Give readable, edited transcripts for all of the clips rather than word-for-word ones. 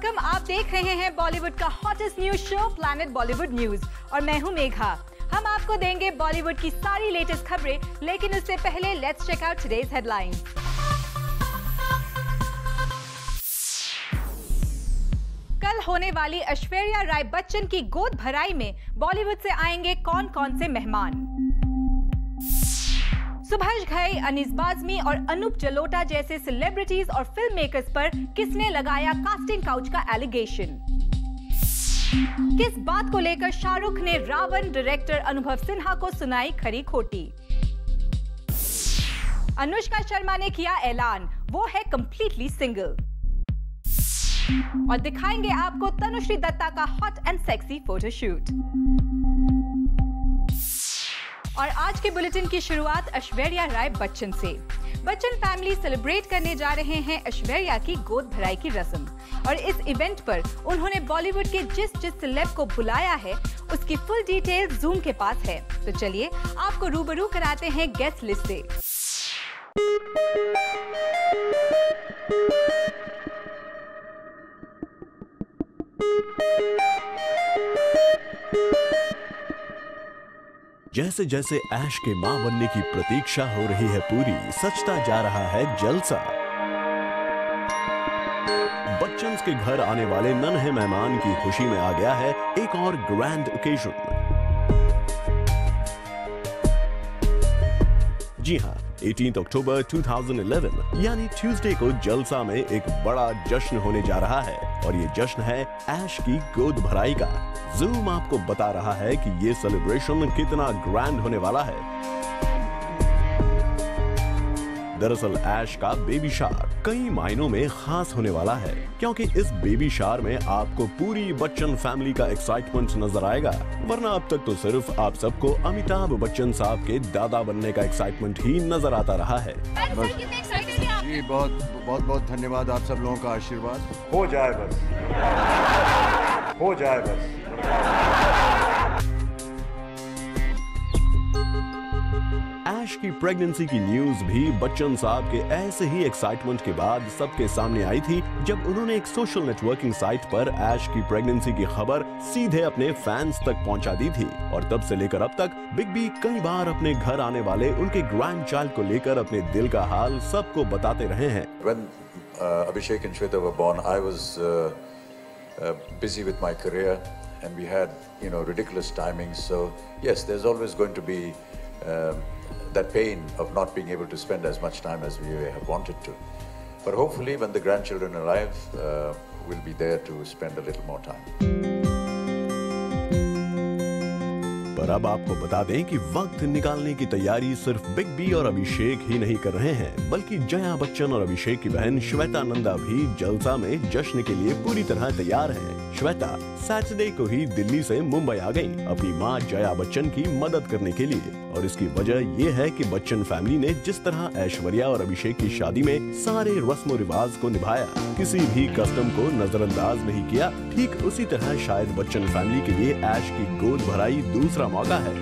Welcome. आप देख रहे हैं बॉलीवुड का hottest news show planet Bollywood news और मैं हूं मेघा। हम आपको देंगे बॉलीवुड की सारी लेटेस्ट खबरें, लेकिन उससे पहले let's check out today's headlines. कल होने वाली ऐश्वर्या राय बच्चन की गोद भराई में बॉलीवुड से आएंगे कौन कौन से मेहमान। सुभाष घई, अनीस बाज़मी और अनूप जलोटा जैसे सेलिब्रिटीज और फिल्म मेकर्स पर किसने लगाया कास्टिंग काउच का एलिगेशन। किस बात को लेकर शाहरुख ने रावण डायरेक्टर अनुभव सिन्हा को सुनाई खरी खोटी। अनुष्का शर्मा ने किया ऐलान, वो है कंप्लीटली सिंगल। और दिखाएंगे आपको तनुश्री दत्ता का हॉट एंड सेक्सी फोटोशूट। और आज के बुलेटिन की शुरुआत ऐश्वर्या राय बच्चन से। बच्चन फैमिली सेलिब्रेट करने जा रहे हैं ऐश्वर्या की गोद भराई की रस्म और इस इवेंट पर उन्होंने बॉलीवुड के जिस सेलेब को बुलाया है उसकी फुल डिटेल जूम के पास है। तो चलिए आपको रूबरू कराते हैं गेस्ट लिस्ट से। जैसे जैसे ऐश के मां बनने की प्रतीक्षा हो रही है पूरी, सजता जा रहा है जलसा। बच्चन के घर आने वाले नन्हे मेहमान की खुशी में आ गया है एक और ग्रैंड ओकेजन। जी हां, 18 अक्टूबर 2011 यानी ट्यूसडे को जलसा में एक बड़ा जश्न होने जा रहा है और ये जश्न है ऐश की गोद भराई का। जूम आपको बता रहा है कि ये सेलिब्रेशन कितना ग्रैंड होने वाला है। दरअसल ऐश का बेबी शावर कई मायनों में खास होने वाला है, क्योंकि इस बेबी शावर में आपको पूरी बच्चन फैमिली का एक्साइटमेंट नजर आएगा, वरना अब तक तो सिर्फ आप सबको अमिताभ बच्चन साहब के दादा बनने का एक्साइटमेंट ही नजर आता रहा है। जी बहुत धन्यवाद आप सब लोगों का आशीर्वाद। हो जाए बस, हो जाए बस। ऐश की प्रेगनेंसी की न्यूज भी बच्चन साहब के ऐसे ही एक्साइटमेंट के बाद सबके सामने आई थी, जब उन्होंने एक सोशल नेटवर्किंग साइट पर ऐश की प्रेगनेंसी की खबर सीधे अपने फैंस तक पहुंचा दी थी। और तब से लेकर अब तक बिग बी कई बार अपने घर आने वाले उनके ग्रैंड चाइल्ड को लेकर अपने दिल का हाल सबको बताते रहे हैं। When Abhishek and Shweta were born, I was busy with my career and we had, ridiculous timings. So yes, there's always going to be that pain of not being able to spend as much time as we have wanted to. But hopefully when the grandchildren arrive, we'll be there to spend a little more time. पर अब आपको बता दें कि वक्त निकालने की तैयारी सिर्फ बिग बी और अभिषेक ही नहीं कर रहे हैं, बल्कि जया बच्चन और अभिषेक की बहन श्वेता नंदा भी जलसा में जश्न के लिए पूरी तरह तैयार हैं। श्वेता सैटरडे को ही दिल्ली से मुंबई आ गई अपनी मां जया बच्चन की मदद करने के लिए, और इसकी वजह ये है कि बच्चन फैमिली ने जिस तरह ऐश्वर्या और अभिषेक की शादी में सारे रस्म रिवाज को निभाया, किसी भी कस्टम को नजरअंदाज नहीं किया, ठीक उसी तरह शायद बच्चन फैमिली के लिए ऐश की गोद भराई दूसरा मौका है,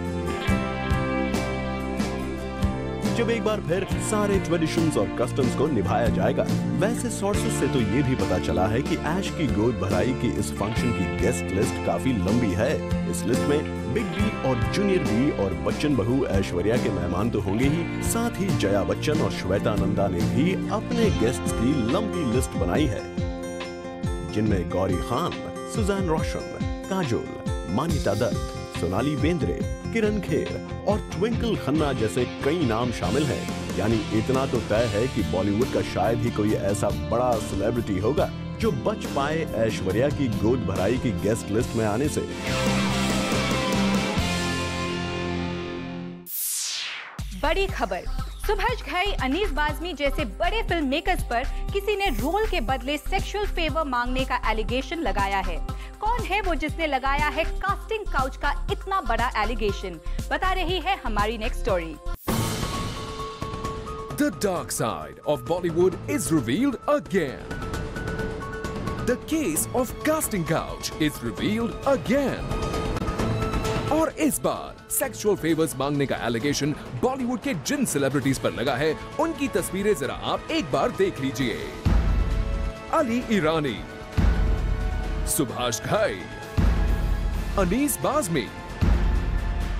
जब एक बार फिर सारे ट्रेडिशंस और कस्टम्स को निभाया जाएगा। वैसे सोर्सेस से तो ये भी पता चला है कि ऐश की गोद भराई की इस फंक्शन की गेस्ट लिस्ट काफी लंबी है। इस लिस्ट में बिग बी और जूनियर बी और बच्चन बहू ऐश्वर्या के मेहमान तो होंगे ही, साथ ही जया बच्चन और श्वेता नंदा ने भी अपने गेस्ट्स की लंबी लिस्ट बनाई है, जिनमें गौरी खान, सुजैन रोशन, काजोल, मान्यता दत्त, सोनाली बेंद्रे, किरण खेर और ट्विंकल खन्ना जैसे कई नाम शामिल हैं। यानी इतना तो तय है कि बॉलीवुड का शायद ही कोई ऐसा बड़ा सेलिब्रिटी होगा जो बच पाए ऐश्वर्या की गोद भराई की गेस्ट लिस्ट में आने से। बड़ी खबर, सुभाष घई, अनीस बाज़मी जैसे बड़े फिल्म मेकर्स पर किसी ने रोल के बदले सेक्सुअल फेवर मांगने का एलिगेशन लगाया है। कौन है वो जिसने लगाया है कास्टिंग काउच का इतना बड़ा एलिगेशन, बता रही है हमारी next story. The dark side of Bollywood is revealed again. The case of casting couch is revealed again. और इस बार सेक्सुअल फेवर्स मांगने का एलिगेशन बॉलीवुड के जिन सेलिब्रिटीज पर लगा है, उनकी तस्वीरें जरा आप एक बार देख लीजिए। अली ईरानी, सुभाष घई, अनीस बाज़मी,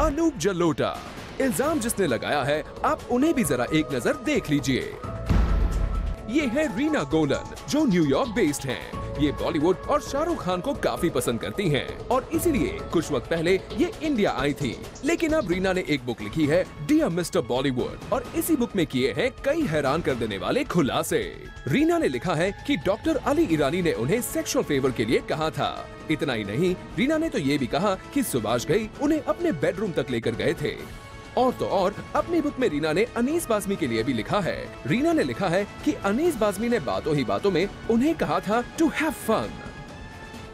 अनूप जलोटा। इल्जाम जिसने लगाया है, आप उन्हें भी जरा एक नजर देख लीजिए। ये है रीना गोलन, जो न्यूयॉर्क बेस्ड हैं। ये बॉलीवुड और शाहरुख खान को काफी पसंद करती हैं और इसीलिए कुछ वक्त पहले ये इंडिया आई थी। लेकिन अब रीना ने एक बुक लिखी है, डियर मिस्टर बॉलीवुड, और इसी बुक में किए हैं कई हैरान कर देने वाले खुलासे। रीना ने लिखा है कि डॉक्टर अली ईरानी ने उन्हें सेक्सुअल फेवर के लिए कहा था। इतना ही नहीं, रीना ने तो ये भी कहा कि सुभाष घई उन्हें अपने बेडरूम तक लेकर गए थे। और तो और अपनी बुक में रीना ने अनीस बाज़मी के लिए भी लिखा है। रीना ने लिखा है कि अनीस बाज़मी ने बातों ही बातों में उन्हें कहा था टू हैव फन।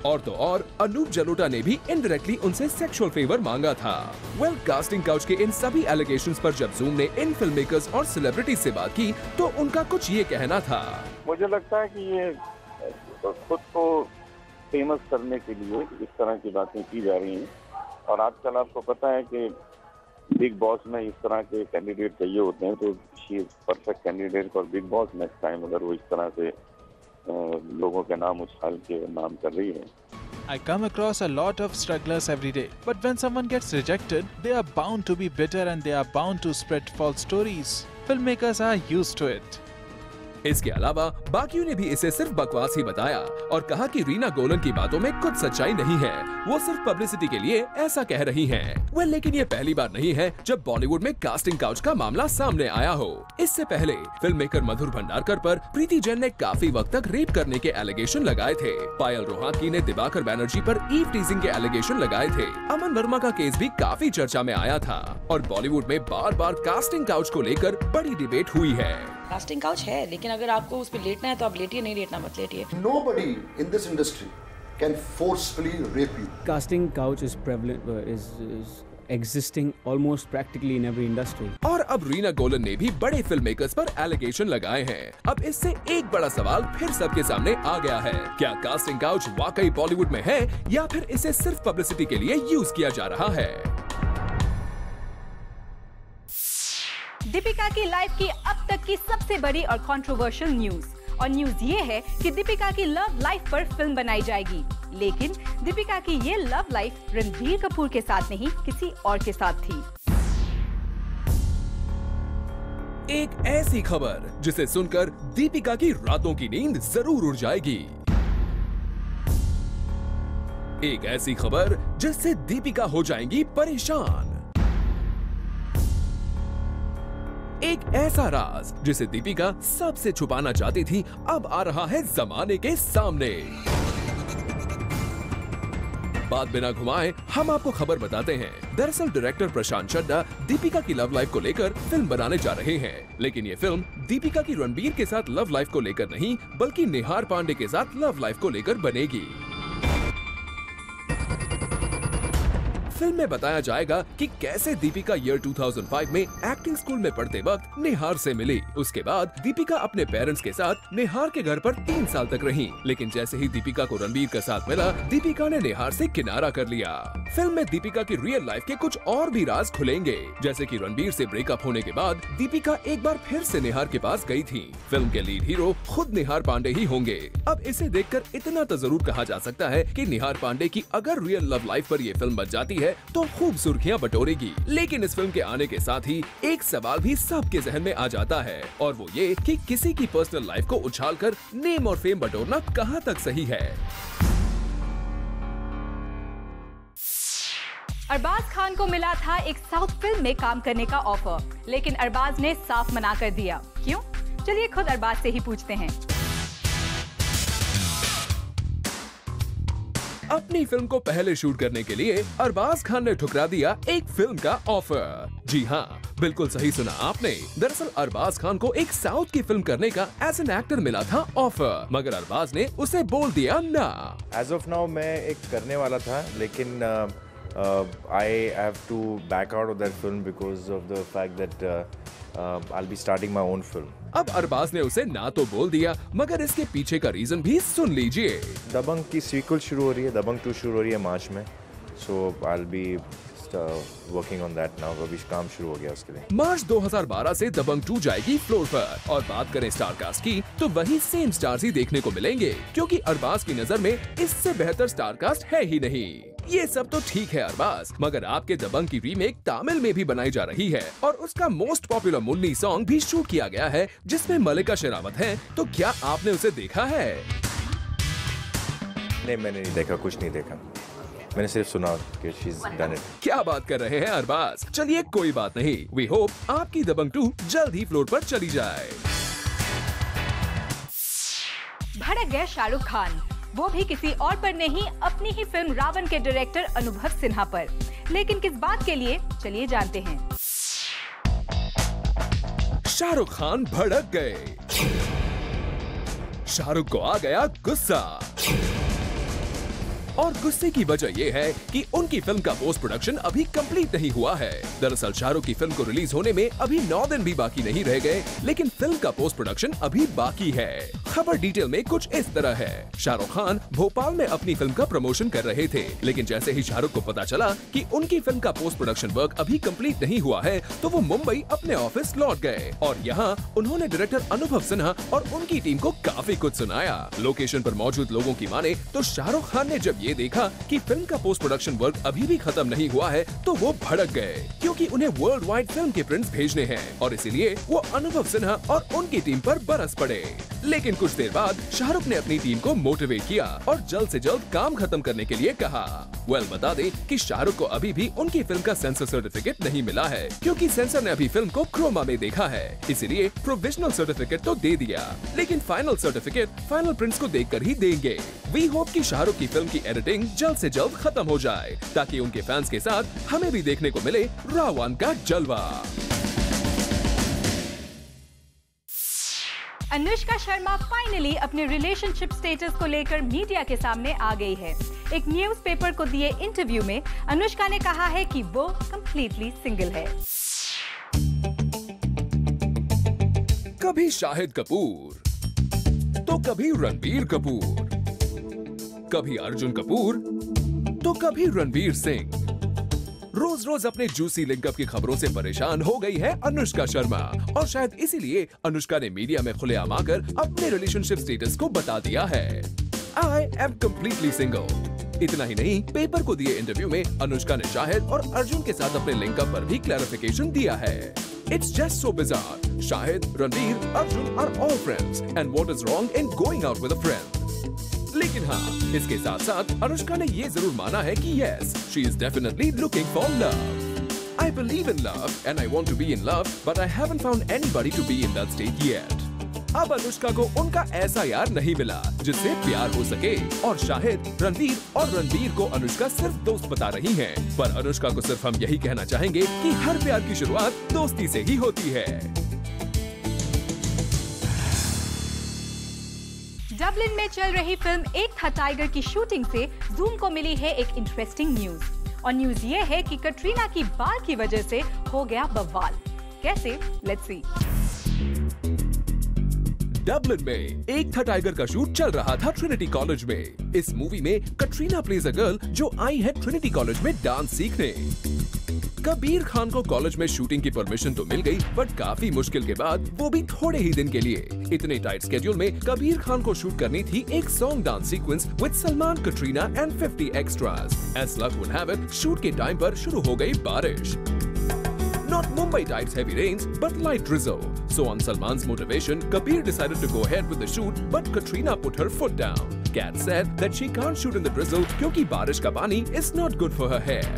और तो और अनूप जलोटा ने भी इनडायरेक्टली उनसे सेक्सुअल फेवर मांगा था। कास्टिंग काउच के इन सभी एलिगेशंस पर जब जूम ने इन फिल्म मेकर्स और सेलिब्रिटीज से बात की तो उनका कुछ ये कहना था। मुझे लगता है कि ये खुद को फेमस करने के लिए इस तरह की बातें की जा रही हैं और आजकल आपको पता है कि बिग बॉस में इस तरह के कैंडिडेट चाहिए होते हैं, तो she is perfect candidate for big boss next time, अगर वो इस तरह से लोगों के नाम उछाल के नाम कर रही है। I come across a lot of strugglers every day, but when someone gets rejected, they are bound to be bitter and they are bound to spread false stories. Filmmakers are used to it. इसके अलावा बाकियों ने भी इसे सिर्फ बकवास ही बताया और कहा कि रीना गोलन की बातों में कुछ सच्चाई नहीं है, वो सिर्फ पब्लिसिटी के लिए ऐसा कह रही हैं। लेकिन ये पहली बार नहीं है जब बॉलीवुड में कास्टिंग काउच का मामला सामने आया हो। इससे पहले फिल्म मेकर मधुर भंडारकर पर प्रीति जैन ने काफी वक्त तक रेप करने के एलिगेशन लगाए थे। पायल रोहातगी ने दिवाकर बैनर्जी पर ईव टीजिंग के एलिगेशन लगाए थे। अमन वर्मा का केस भी काफी चर्चा में आया था और बॉलीवुड में बार बार कास्टिंग काउच को लेकर बड़ी डिबेट हुई है। कास्टिंग काउच है, लेकिन अगर आपको उस पर लेटना है तो आप लेटिए, नहीं लेटना मत लेटिए। Nobody in this industry can forcefully rape you. Casting couch is prevalent, is existing almost practically in every industry. और अब रीना गोलन ने भी बड़े फिल्म मेकर्स पर एलिगेशन लगाए हैं। अब इससे एक बड़ा सवाल फिर सबके सामने आ गया है, क्या कास्टिंग काउच वाकई बॉलीवुड में है या फिर इसे सिर्फ पब्लिसिटी के लिए यूज किया जा रहा है? दीपिका की लाइफ की अब तक की सबसे बड़ी और कंट्रोवर्शियल न्यूज, और न्यूज ये है कि दीपिका की लव लाइफ पर फिल्म बनाई जाएगी। लेकिन दीपिका की ये लव लाइफ रणबीर कपूर के साथ नहीं, किसी और के साथ थी। एक ऐसी खबर जिसे सुनकर दीपिका की रातों की नींद जरूर उड़ जाएगी। एक ऐसी खबर जिससे दीपिका हो जाएंगी परेशान। एक ऐसा राज जिसे दीपिका सबसे छुपाना चाहती थी, अब आ रहा है जमाने के सामने। बात बिना घुमाए हम आपको खबर बताते हैं। दरअसल डायरेक्टर प्रशांत चड्ढा दीपिका की लव लाइफ को लेकर फिल्म बनाने जा रहे हैं, लेकिन ये फिल्म दीपिका की रणबीर के साथ लव लाइफ को लेकर नहीं, बल्कि निहार पांडे के साथ लव लाइफ को लेकर बनेगी। फिल्म में बताया जाएगा कि कैसे दीपिका ईयर 2005 में एक्टिंग स्कूल में पढ़ते वक्त निहार से मिली। उसके बाद दीपिका अपने पेरेंट्स के साथ निहार के घर पर 3 साल तक रही, लेकिन जैसे ही दीपिका को रणबीर का साथ मिला, दीपिका ने निहार से किनारा कर लिया। फिल्म में दीपिका की रियल लाइफ के कुछ और भी राज खुलेंगे, जैसे कि रणबीर से ब्रेकअप होने के बाद दीपिका एक बार फिर से निहार के पास गई थी। फिल्म के लीड हीरो खुद निहार पांडे ही होंगे। अब इसे देखकर इतना तो जरूर कहा जा सकता है कि निहार पांडे की अगर रियल लव लाइफ पर ये फिल्म बन जाती है तो खूब सुर्खियां बटोरेगी। लेकिन इस फिल्म के आने के साथ ही एक सवाल भी सबके जहन में आ जाता है, और वो ये कि किसी की पर्सनल लाइफ को उछालकर नेम और फेम बटोरना कहां तक सही है। अरबाज खान को मिला था एक साउथ फिल्म में काम करने का ऑफर, लेकिन अरबाज ने साफ मना कर दिया। क्यों? चलिए खुद अरबाज से ही पूछते हैं। अपनी फिल्म को पहले शूट करने के लिए अरबाज खान ने ठुकरा दिया एक फिल्म का ऑफर। जी हाँ, बिल्कुल सही सुना आपने। दरअसल अरबाज खान को एक साउथ की फिल्म करने का एज एन एक्टर मिला था ऑफर, मगर अरबाज ने उसे बोल दिया ना। एज ऑफ नाउ मैं एक करने वाला था, लेकिन I have to back out of that film because of the fact that I'll be starting my own film. अब अरबाज ने उसे ना तो बोल दिया, मगर इसके पीछे का रीजन भी सुन लीजिए। दबंग की सीक्वल शुरू हो रही है, दबंग 2 शुरू हो रही है मार्च में, so I'll be just working on that now. अभी काम शुरू हो गया उसके लिए. मार्च 2012 से दबंग 2 जाएगी फ्लोर पर। और बात करें स्टार कास्ट की तो वही सेम स्टार्स ही देखने को मिलेंगे, क्योंकि अरबाज की नजर में इससे बेहतर स्टार कास्ट है ही नहीं। ये सब तो ठीक है अरबाज, मगर आपके दबंग की रीमेक तमिल में भी बनाई जा रही है और उसका मोस्ट पॉपुलर मुन्नी सॉन्ग भी शूट किया गया है, जिसमें मल्लिका शेरावत है। तो क्या आपने उसे देखा है? नहीं, मैंने नहीं देखा, कुछ नहीं देखा। मैंने सिर्फ सुना कि she's done it. क्या बात कर रहे हैं अरबाज? चलिए कोई बात नहीं, वी होप आपकी दबंग 2 जल्द ही फ्लोर पर चली जाए। भड़क गए शाहरुख खान, वो भी किसी और पर नहीं, अपनी ही फिल्म रावण के डायरेक्टर अनुभव सिन्हा पर। लेकिन किस बात के लिए, चलिए जानते हैं। शाहरुख खान भड़क गए। शाहरुख को आ गया गुस्सा, और गुस्से की वजह ये है कि उनकी फिल्म का पोस्ट प्रोडक्शन अभी कंप्लीट नहीं हुआ है। दरअसल शाहरुख की फिल्म को रिलीज होने में अभी 9 दिन भी बाकी नहीं रह गए, लेकिन फिल्म का पोस्ट प्रोडक्शन अभी बाकी है। खबर डिटेल में कुछ इस तरह है। शाहरुख खान भोपाल में अपनी फिल्म का प्रमोशन कर रहे थे, लेकिन जैसे ही शाहरुख को पता चला कि उनकी फिल्म का पोस्ट प्रोडक्शन वर्क अभी कंप्लीट नहीं हुआ है, तो वो मुंबई अपने ऑफिस लौट गए और यहाँ उन्होंने डायरेक्टर अनुभव सिन्हा और उनकी टीम को काफी कुछ सुनाया। लोकेशन पर मौजूद लोगों की माने तो शाहरुख खान ने जब ये देखा कि फिल्म का पोस्ट प्रोडक्शन वर्क अभी भी खत्म नहीं हुआ है, तो वो भड़क गए, क्योंकि उन्हें वर्ल्ड वाइड फिल्म के प्रिंट्स भेजने हैं और इसीलिए वो अनुभव सिन्हा और उनकी टीम पर बरस पड़े। लेकिन कुछ देर बाद शाहरुख ने अपनी टीम को मोटिवेट किया और जल्द से जल्द काम खत्म करने के लिए कहा। बता दें कि शाहरुख को अभी भी उनकी फिल्म का सेंसर सर्टिफिकेट नहीं मिला है, क्योंकि सेंसर ने अभी फिल्म को क्रोमा में देखा है, इसीलिए प्रोविजनल सर्टिफिकेट तो दे दिया, लेकिन फाइनल सर्टिफिकेट फाइनल प्रिंट्स को देखकर ही देंगे। वी होप कि शाहरुख की फिल्म की एडिटिंग जल्द से जल्द खत्म हो जाए, ताकि उनके फैंस के साथ हमें भी देखने को मिले रावण का जलवा। अनुष्का शर्मा फाइनली अपने रिलेशनशिप स्टेटस को लेकर मीडिया के सामने आ गई है। एक न्यूज़पेपर को दिए इंटरव्यू में अनुष्का ने कहा है कि वो कंप्लीटली सिंगल है। कभी शाहिद कपूर, तो कभी रणबीर कपूर, कभी अर्जुन कपूर, तो कभी रणवीर सिंह। रोज रोज अपने जूसी लिंकअप की खबरों से परेशान हो गई है अनुष्का शर्मा, और शायद इसीलिए अनुष्का ने मीडिया में खुलेआम आकर अपने रिलेशनशिप स्टेटस को बता दिया है। I am completely single. इतना ही नहीं, पेपर को दिए इंटरव्यू में अनुष्का ने शाहिद और अर्जुन के साथ अपने लिंकअप पर भी क्लैरिफिकेशन दिया है। It's just so bizarre. Shahid, Ranveer, Arjun are all friends, and what is wrong in going out with a friend? लेकिन हाँ, इसके साथ साथ अनुष्का ने ये जरूर माना है कि yes, she is definitely looking for love. I believe in love and I want to be in love, but I haven't found anybody to be in that state yet. अब अनुष्का को उनका ऐसा यार नहीं मिला जिससे प्यार हो सके, और शाहिद, रणवीर और रणबीर को अनुष्का सिर्फ दोस्त बता रही हैं। पर अनुष्का को सिर्फ हम यही कहना चाहेंगे कि हर प्यार की शुरुआत दोस्ती से ही होती है। डबलिन में चल रही फिल्म एक था टाइगर की शूटिंग से जूम को मिली है एक इंटरेस्टिंग न्यूज, और न्यूज ये है कि कटरीना की बाल की वजह से हो गया बवाल। कैसे? Let's see. डबलिन में एक था टाइगर का शूट चल रहा था ट्रिनिटी कॉलेज में। इस मूवी में कटरीना प्लेज अ गर्ल जो आई है ट्रिनिटी कॉलेज में डांस सीखने। कबीर खान को कॉलेज में शूटिंग की परमिशन तो मिल गई, बट काफी मुश्किल के बाद, वो भी थोड़े ही दिन के लिए। इतने टाइट स्केड्यूल में कबीर खान को शूट करनी थी एक song dance sequence with Salman, Katrina and 50 extras. As luck would have it, shoot के टाइम पर शुरू हो गई बारिश। Not Mumbai types heavy rains, but light drizzle. So on Salman's motivation, Kabir decided to go ahead with the shoot, but Katrina put her foot down. Kat said that she can't shoot in the drizzle क्योंकि बारिश का पानी is not good for her hair.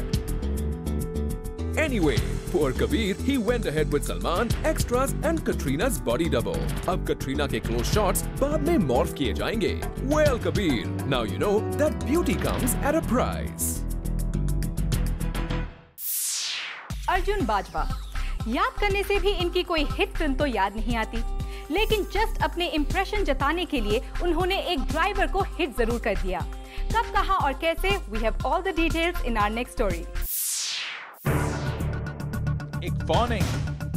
Anyway, poor Kabir, he went ahead with Salman, extras and Katrina's body double. अब Katrina के close shots बाद में morph किए जाएंगे. Well, Kabir, now you know that beauty comes at a price. Arjun Bajwa, याद करने से भी इनकी कोई हिट फिल्म तो याद नहीं आती, लेकिन जस्ट अपने इम्प्रेशन जताने के लिए उन्होंने एक ड्राइवर को हिट जरूर कर दिया। कब, कहां और कैसे? We have all the details in our next story. एक वार्निंग,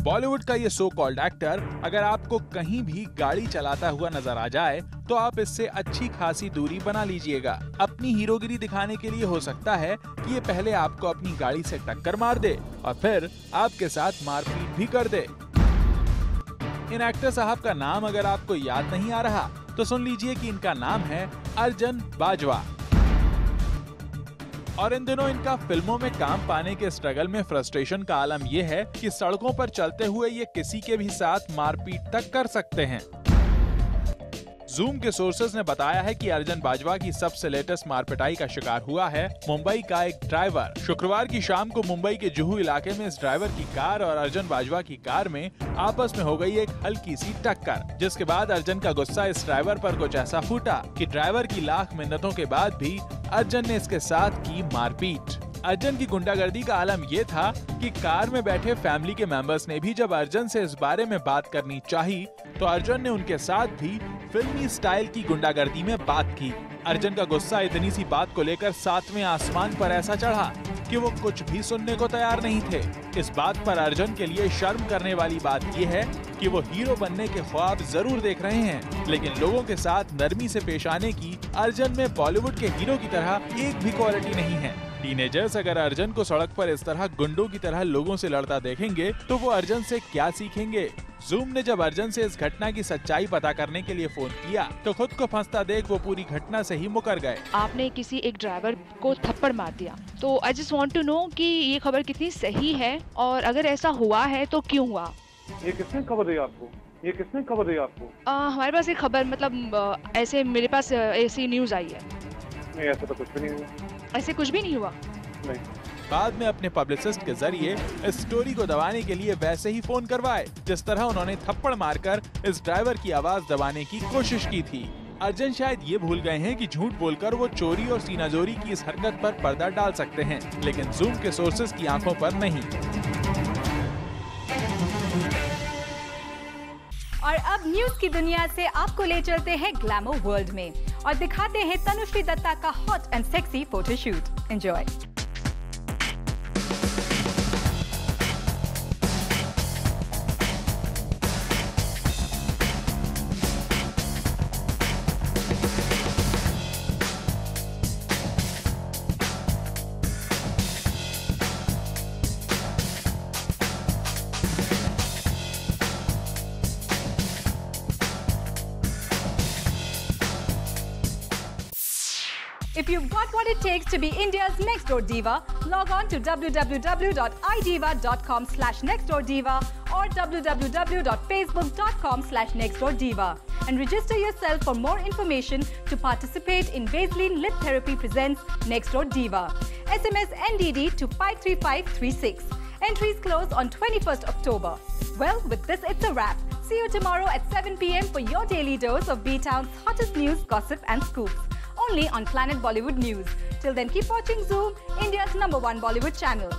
बॉलीवुड का ये सो कॉल्ड एक्टर अगर आपको कहीं भी गाड़ी चलाता हुआ नजर आ जाए तो तो आप इससे अच्छी खासी दूरी बना लीजिएगा। अपनी हीरोगिरी दिखाने के लिए हो सकता है कि ये पहले आपको अपनी गाड़ी से टक्कर मार दे और फिर आपके साथ मारपीट भी कर दे। इन एक्टर साहब का नाम अगर आपको याद नहीं आ रहा तो सुन लीजिए कि इनका नाम है अर्जुन बाजवा। और इन दिनों इनका फिल्मों में काम पाने के स्ट्रगल में फ्रस्ट्रेशन का आलम यह है कि सड़कों पर चलते हुए ये किसी के भी साथ मारपीट तक कर सकते हैं। जूम के सोर्सेज ने बताया है कि अर्जुन बाजवा की सबसे लेटेस्ट मारपिटाई का शिकार हुआ है मुंबई का एक ड्राइवर। शुक्रवार की शाम को मुंबई के जुहू इलाके में इस ड्राइवर की कार और अर्जुन बाजवा की कार में आपस में हो गई एक हल्की सी टक्कर, जिसके बाद अर्जुन का गुस्सा इस ड्राइवर पर कुछ ऐसा फूटा कि ड्राइवर की लाख मिन्नतों के बाद भी अर्जुन ने इसके साथ की मारपीट। अर्जुन की गुंडागर्दी का आलम ये था कि कार में बैठे फैमिली के मेंबर्स ने भी जब अर्जुन से इस बारे में बात करनी चाही तो अर्जुन ने उनके साथ भी फिल्मी स्टाइल की गुंडागर्दी में बात की। अर्जुन का गुस्सा इतनी सी बात को लेकर 7वें आसमान पर ऐसा चढ़ा कि वो कुछ भी सुनने को तैयार नहीं थे। इस बात पर अर्जुन के लिए शर्म करने वाली बात ये है कि वो हीरो बनने के ख्वाब जरूर देख रहे हैं, लेकिन लोगों के साथ नरमी से पेश आने की अर्जुन में बॉलीवुड के हीरो की तरह एक भी क्वालिटी नहीं है। टीनेजर्स अगर अर्जुन को सड़क पर इस तरह गुंडों की तरह लोगों से लड़ता देखेंगे तो वो अर्जुन से क्या सीखेंगे। जूम ने जब अर्जुन से इस घटना की सच्चाई पता करने के लिए फोन किया तो खुद को फंसता देख वो पूरी घटना से ही मुकर गए। आपने किसी एक ड्राइवर को थप्पड़ मार दिया, तो I just want to know कि ये खबर कितनी सही है और अगर ऐसा हुआ है तो क्यों हुआ। ये किसने खबर दी आपको? ये किसने खबर दी आपको? हमारे पास एक खबर, मतलब ऐसे मेरे पास ऐसी न्यूज आई है। नहीं, ऐसा तो कुछ भी नहीं हुआ। ऐसे कुछ भी नहीं हुआ? नहीं। बाद में अपने पब्लिसिस्ट के जरिए इस स्टोरी को दबाने के लिए वैसे ही फोन करवाए जिस तरह उन्होंने थप्पड़ मारकर इस ड्राइवर की आवाज दबाने की कोशिश की थी। अर्जुन शायद ये भूल गए हैं कि झूठ बोलकर वो चोरी और सीनाजोरी की इस हरकत पर पर्दा डाल सकते हैं, लेकिन जूम के सोर्सेज की आंखों पर नहीं। और अब न्यूज की दुनिया से आपको ले चलते हैं ग्लैमर वर्ल्ड में और दिखाते हैं तनुश्री दत्ता का hot and sexy photoshoot. Enjoy. If you've got what it takes to be India's next door diva, log on to www.idiva.com/nextdoordiva or www.facebook.com/nextdoordiva and register yourself for more information to participate in Vaseline Lip Therapy presents Next Door Diva. SMS NDD to 53536. Entries close on 21st October. Well, with this, it's a wrap. See you tomorrow at 7 p.m. for your daily dose of B-Town's hottest news, gossip and scoops. Only on Planet Bollywood News. Till then, keep watching Zoom, India's #1 Bollywood channel.